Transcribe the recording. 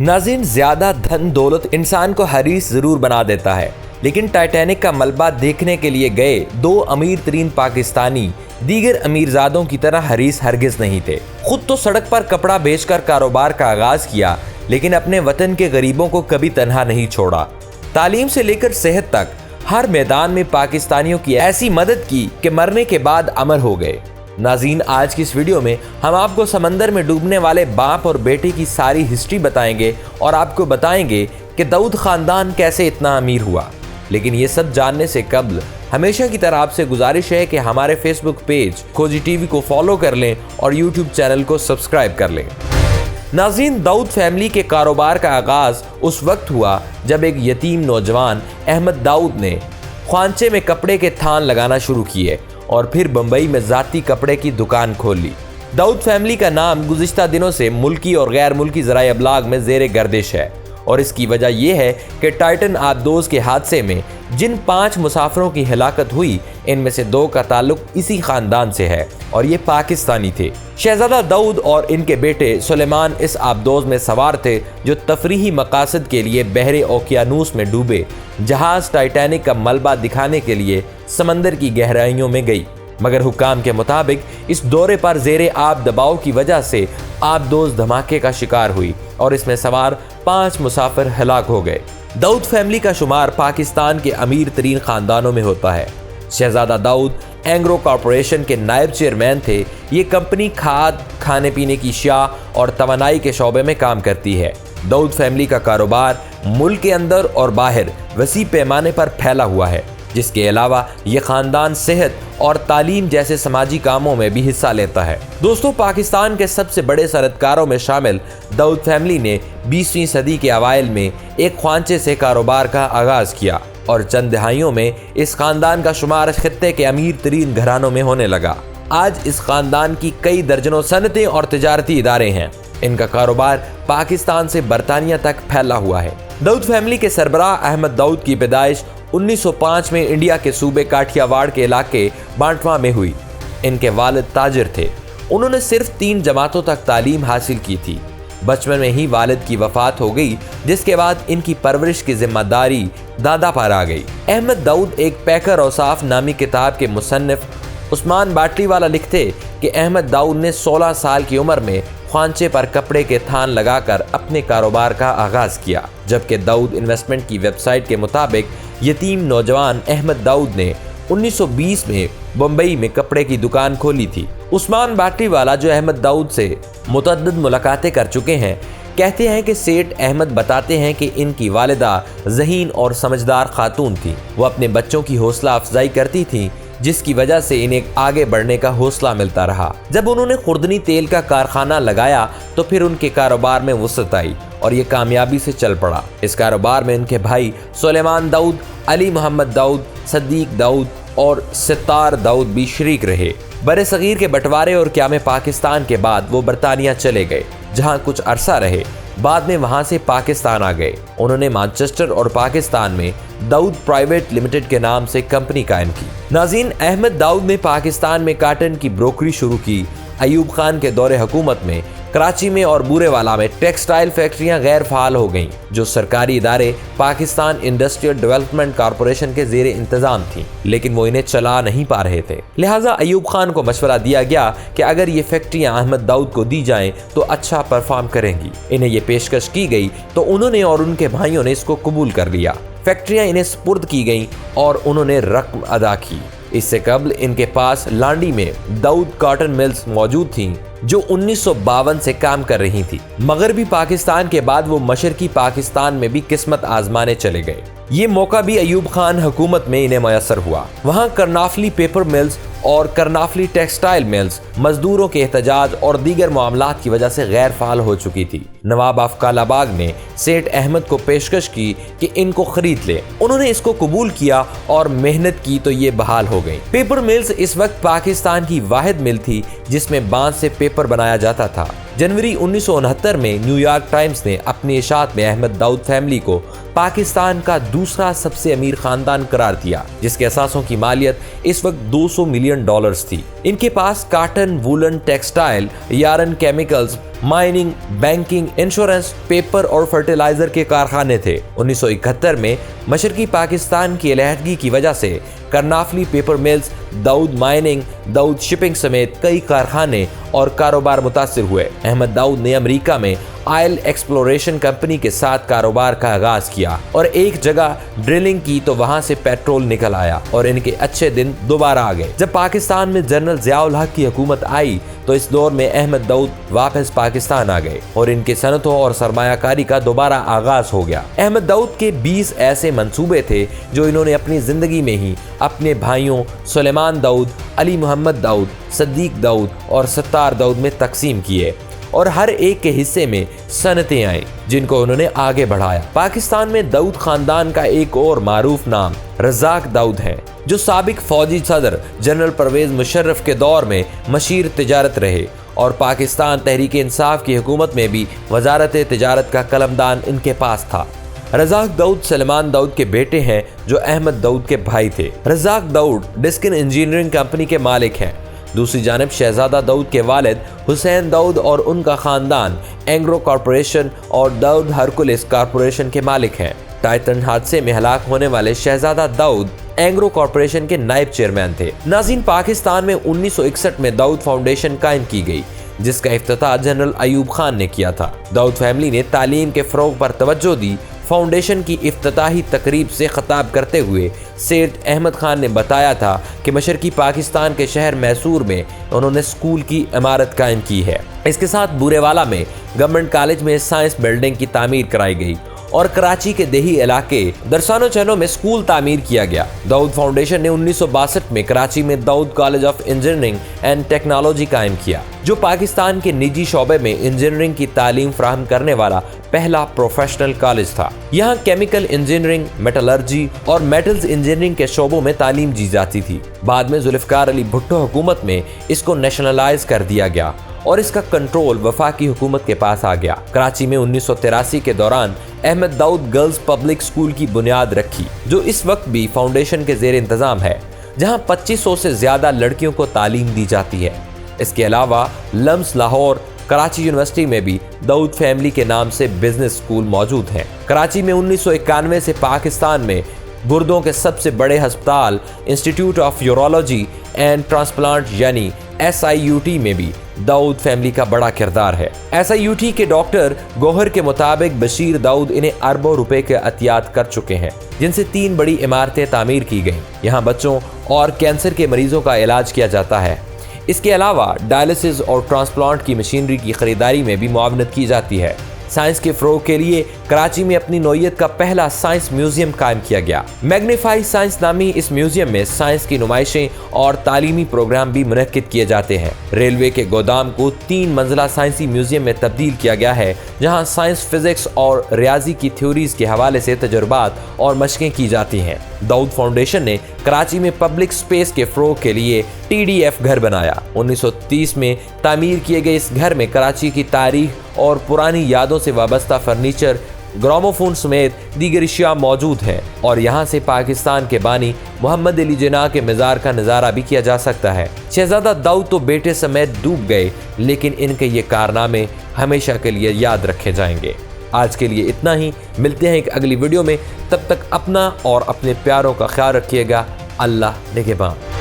नाज़रीन, ज़्यादा धन दौलत इंसान को हरीस ज़रूर बना देता है, लेकिन टाइटैनिक का मलबा देखने के लिए गए दो अमीर तरीन पाकिस्तानी दीगर अमीरजादों की तरह हरीस हरगिज नहीं थे। खुद तो सड़क पर कपड़ा बेचकर कारोबार का आगाज किया, लेकिन अपने वतन के गरीबों को कभी तन्हा नहीं छोड़ा। तालीम से लेकर सेहत तक हर मैदान में पाकिस्तानियों की ऐसी मदद की कि मरने के बाद अमर हो गए। नाज़रीन, आज की इस वीडियो में हम आपको समंदर में डूबने वाले बाप और बेटे की सारी हिस्ट्री बताएंगे और आपको बताएंगे कि दाऊद खानदान कैसे इतना अमीर हुआ। लेकिन ये सब जानने से कबल हमेशा की तरह आपसे गुजारिश है कि हमारे फेसबुक पेज खोजी टीवी को फॉलो कर लें और यूट्यूब चैनल को सब्सक्राइब कर लें। नाज़रीन, दाऊद फैमिली के कारोबार का आगाज़ उस वक्त हुआ जब एक यतीम नौजवान अहमद दाऊद ने ख्वांचे में कपड़े के थान लगाना शुरू किए और फिर बम्बई में ज़ाती कपड़े की दुकान खोल ली। दाऊद फैमिली का नाम गुज़िश्ता दिनों से मुल्की और गैर मुल्की ज़राए अबलाग में ज़ेरे गर्दिश है और इसकी वजह यह है कि टाइटन आबदोज़ के हादसे में जिन 5 मुसाफिरों की हिलाकत हुई, इनमें से 2 का ताल्लुक इसी ख़ानदान से है और ये पाकिस्तानी थे। शहजादा दाऊद और इनके बेटे सुलेमान इस आबदोज़ में सवार थे जो तफरीही मकासद के लिए बहरे ओकियानूस में डूबे जहाज़ टाइटैनिक का मलबा दिखाने के लिए समंदर की गहराइयों में गई। मगर हुक्काम के मुताबिक इस दौरे पर ज़ेरे आब दबाव की वजह से आबदोज़ धमाके का शिकार हुई और इसमें सवार 5 मुसाफिर हलाक हो गए। दाऊद फैमिली का शुमार पाकिस्तान के अमीर तरीन ख़ानदानों में होता है। शहजादा दाऊद एंग्रो कॉरपोरेशन के नायब चेयरमैन थे। ये कंपनी खाद, खाने पीने की अशिया और तवानाई के शोबे में काम करती है। दाऊद फैमिली का कारोबार मुल्क के अंदर और बाहर वसी पैमाने पर फैला हुआ है, जिसके अलावा ये ख़ानदान सेहत और तालीम जैसे समाजी कामों में भी हिस्सा लेता है। दोस्तों, पाकिस्तान के सबसे बड़े सनअतकारों में शामिल दाऊद फैमिली ने 20वीं सदी के अवाइल में एक ख्वांचे से कारोबार का आगाज़ किया और चंद दहाइयों में इस ख़ानदान का शुमार खित्ते के अमीर तरीन घरानों में होने लगा। आज इस ख़ानदान की कई दर्जनों सनतें और तिजारती इदारे हैं। इनका कारोबार पाकिस्तान से बरतानिया तक फैला हुआ है। दाऊद फैमिली के सरबराह अहमद दाऊद की पैदाइश 1905 में इंडिया के सूबे काठियावाड़ के इलाके बांटवा में हुई। इनके वालिद ताजिर थे। उन्होंने सिर्फ 3 जमातों तक तालीम हासिल की थी। बचपन में ही वालिद की वफात हो गई, जिसके बाद इनकी परवरिश की जिम्मेदारी दादा पर आ गई। अहमद दाऊद एक पैकर औसाफ नामी किताब के मुसन्निफ उस्मान बाटलीवाला लिखते कि अहमद दाऊद ने 16 साल की उम्र में ख्वांचे पर कपड़े के थान लगाकर अपने कारोबार का आगाज़ किया, जबकि दाऊद इन्वेस्टमेंट की वेबसाइट के मुताबिक यतीम नौजवान अहमद दाऊद ने 1920 में बम्बई में कपड़े की दुकान खोली थी। उस्मान बाटलीवाला, जो अहमद दाऊद से मुतअद्दिद मुलाकातें कर चुके हैं, कहते हैं कि सेठ अहमद बताते हैं कि इनकी वालिदा ज़हीन और समझदार खातून थी। वो अपने बच्चों की हौसला अफजाई करती थी, जिसकी वजह से इन्हें आगे बढ़ने का हौसला मिलता रहा। जब उन्होंने खुर्दनी तेल का कारखाना लगाया तो फिर उनके कारोबार में वसअत आई और ये कामयाबी से चल पड़ा। इस कारोबार में उनके भाई सुलेमान दाऊद, अली मोहम्मद दाऊद, सदीक दाऊद और सितार दाऊद भी शरीक रहे। बरे सगीर के बंटवारे और क़याम पाकिस्तान के बाद वो बरतानिया चले गए, जहाँ कुछ अरसा रहे। बाद में वहां से पाकिस्तान आ गए। उन्होंने मैनचेस्टर और पाकिस्तान में दाऊद प्राइवेट लिमिटेड के नाम से कंपनी कायम की। नाज़रीन, अहमद दाऊद ने पाकिस्तान में काटन की ब्रोकरी शुरू की। अयूब खान के दौरे हुकूमत में कराची में और बूरेवाला में टेक्सटाइल फैक्ट्रियां गैर फाल हो गईं, जो सरकारी इदारे पाकिस्तान इंडस्ट्रियल डेवलपमेंट कॉरपोरेशन के ज़ेरे इंतज़ाम थीं, लेकिन वो इन्हें चला नहीं पा रहे थे। लिहाजा अयूब खान को मशवरा दिया गया कि अगर ये फैक्ट्रियां अहमद दाऊद को दी जाएं तो अच्छा परफॉर्म करेंगी। इन्हें ये पेशकश की गई तो उन्होंने और उनके भाइयों ने इसको कबूल कर लिया। फैक्ट्रियां इन्हें सुपुर्द की गईं और उन्होंने रकम अदा की। इससे कबल इनके पास लांडी में दाऊद कॉटन मिल्स मौजूद थीं, जो 1952 से काम कर रही थी। मगरबी पाकिस्तान के बाद वो मशरकी पाकिस्तान में भी किस्मत आजमाने चले गए। ये मौका भी अयूब खान हुकूमत में इन्हें मयसर हुआ। वहाँ करनाफली पेपर मिल्स और करनाफली टेक्सटाइल मिल्स मजदूरों के एहतजाज और दीगर मामलात की वजह से गैर फाल हो चुकी थी। नवाब अफकालाबाग ने सेठ अहमद को पेशकश की कि इनको खरीद ले। उन्होंने इसको कबूल किया और मेहनत की तो ये बहाल हो गई। पेपर मिल्स इस वक्त पाकिस्तान की वाहिद मिल थी जिसमें बांस से पेपर बनाया जाता था। जनवरी 1969 में न्यूयॉर्क टाइम्स ने अपनी इशात में अहमद दाऊद फैमिली को पाकिस्तान का दूसरा सबसे अमीर खानदान करार दिया, जिसके असासों की मालियत इस वक्त $200 मिलियन बिलियन डॉलर्स थी। इनके पास cotton, woollen, textile, yarn, chemicals, mining, banking, insurance, paper और फर्टिलाइजर के कारखाने थे। 1971 में मशरकी पाकिस्तान की अलहदगी की वजह से Karnaphuli paper mills, Dawood mining, Dawood shipping समेत कई कारखाने और कारोबार मुतासिर हुए। अहमद दाऊद ने अमेरिका में ऑयल एक्सप्लोरेशन कंपनी के साथ कारोबार का आगाज किया और एक जगह ड्रिलिंग की तो वहां से पेट्रोल निकल आया और इनके अच्छे दिन दोबारा आ गए। जब पाकिस्तान में जनरल ज़िया-उल हक की हुकूमत आई तो इस दौर में अहमद दाऊद वापस पाकिस्तान आ गए और इनके सनतों और सरमायाकारी का दोबारा आगाज हो गया। अहमद दाऊद के 20 ऐसे मंसूबे थे जो इन्होंने अपनी जिंदगी में ही अपने भाइयों सुलेमान दाऊद, अली मोहम्मद दाऊद, सद्दीक दाऊद और सत्तार दाऊद में तकसीम किए और हर एक के हिस्से में सनतें आई जिनको उन्होंने आगे बढ़ाया। पाकिस्तान में दाऊद खानदान का एक और मारूफ नाम रज़ाक दाऊद है, जो साबिक फौजी सदर जनरल परवेज मुशर्रफ के दौर में मशीर तिजारत रहे और पाकिस्तान तहरीक इंसाफ की हुकूमत में भी वजारत तिजारत का कलमदान इनके पास था। रज़ाक दाऊद सलमान दाऊद के बेटे हैं जो अहमद दाऊद के भाई थे। रज़ाक दाऊद डिस्कन इंजीनियरिंग कंपनी के मालिक हैं। दूसरी जानिब शहजादा दाऊद के वालिद हुसैन दाऊद और उनका खानदान एंग्रो कॉरपोरेशन और दाऊद हरकुलिस कॉरपोरेशन के मालिक हैं। टाइटन हादसे में हलाक होने वाले शहजादा दाऊद एंग्रो कॉरपोरेशन के नायब चेयरमैन थे। नाज़रीन, पाकिस्तान में 1961 में दाऊद फाउंडेशन कायम की गई जिसका इफ्तिताह जनरल अयूब खान ने किया था। दाऊद फैमिली ने तालीम के फ़रोग़ पर तवज्जो दी। फाउंडेशन की इफ्तिताही तकरीब से खिताब करते हुए सेठ अहमद खान ने बताया था कि मशरकी पाकिस्तान के शहर मैसूर में उन्होंने स्कूल की इमारत कायम की है। इसके साथ बूरेवाला में गवर्नमेंट कॉलेज में साइंस बिल्डिंग की तामीर कराई गई और कराची के देही इलाके दरसानो चनो में स्कूल तामीर किया गया। दाऊद फाउंडेशन ने 1962 में कराची में Dawood college of engineering and technology कायम किया, जो पाकिस्तान के निजी शोबे में इंजीनियरिंग की तालीम फराहम करने वाला पहला प्रोफेशनल कॉलेज था। यहाँ केमिकल इंजीनियरिंग, मेटलर्जी और मेटल्स इंजीनियरिंग के शोबों में तालीम दी जाती थी। बाद में जुल्फ़िकार अली भुट्टो हुकूमत में इसको नेशनलाइज कर दिया गया और इसका कंट्रोल वफाकी हुकूमत के पास आ गया। कराची में 1983 के दौरान Ahmed Dawood girls public school की बुनियाद रखी, जो इस वक्त भी फाउंडेशन के ज़ेर इंतज़ाम है, जहां 2500 से ज़्यादा लड़कियों को तालीम दी जाती है। इसके अलावा लम्स लाहौर, कराची यूनिवर्सिटी में भी दाऊद फैमिली के नाम से बिजनेस स्कूल मौजूद हैं। कराची में 1991 से पाकिस्तान में गुर्दों के सबसे बड़े अस्पताल institute of urology and transplant यानी SIUT में भी दाऊद फैमिली का बड़ा किरदार है। SIUT के डॉक्टर गौहर के मुताबिक बशीर दाऊद इन्हें अरबों रुपए के अतियात कर चुके हैं, जिनसे 3 बड़ी इमारतें तामीर की गईं। यहाँ बच्चों और कैंसर के मरीजों का इलाज किया जाता है। इसके अलावा डायलिसिस और ट्रांसप्लांट की मशीनरी की खरीदारी में भी मुआवनत की जाती है। साइंस के फ़रोग़ के लिए कराची में अपनी नौइयत का पहला साइंस म्यूजियम कायम किया गया। मैग्नीफाई साइंस नामी इस म्यूजियम में साइंस की नुमाइशें और तालीमी प्रोग्राम भी मुनक्किद किए जाते हैं। रेलवे के गोदाम को 3 मंजिला साइंसी म्यूजियम में तब्दील किया गया है, जहां साइंस, फिजिक्स और रियाजी की थ्योरीज के हवाले से तजुर्बात और मशकें की जाती हैं। दाऊद फाउंडेशन ने कराची में पब्लिक स्पेस के फ़रोग़ के लिए TDF घर बनाया। 1930 में तामीर किए गए इस घर में कराची की तारीख और पुरानी यादों से वाबस्ता फर्नीचर, ग्रामोफोन समेत दीगर अशिया मौजूद हैं और यहाँ से पाकिस्तान के बानी मोहम्मद अली जिन्ना के मज़ार का नज़ारा भी किया जा सकता है। शहजादा दाऊद तो बेटे समेत डूब गए, लेकिन इनके ये कारनामे हमेशा के लिए याद रखे जाएंगे। आज के लिए इतना ही, मिलते हैं एक अगली वीडियो में। तब तक अपना और अपने प्यारों का ख्याल रखिएगा। अल्लाह निगहबान।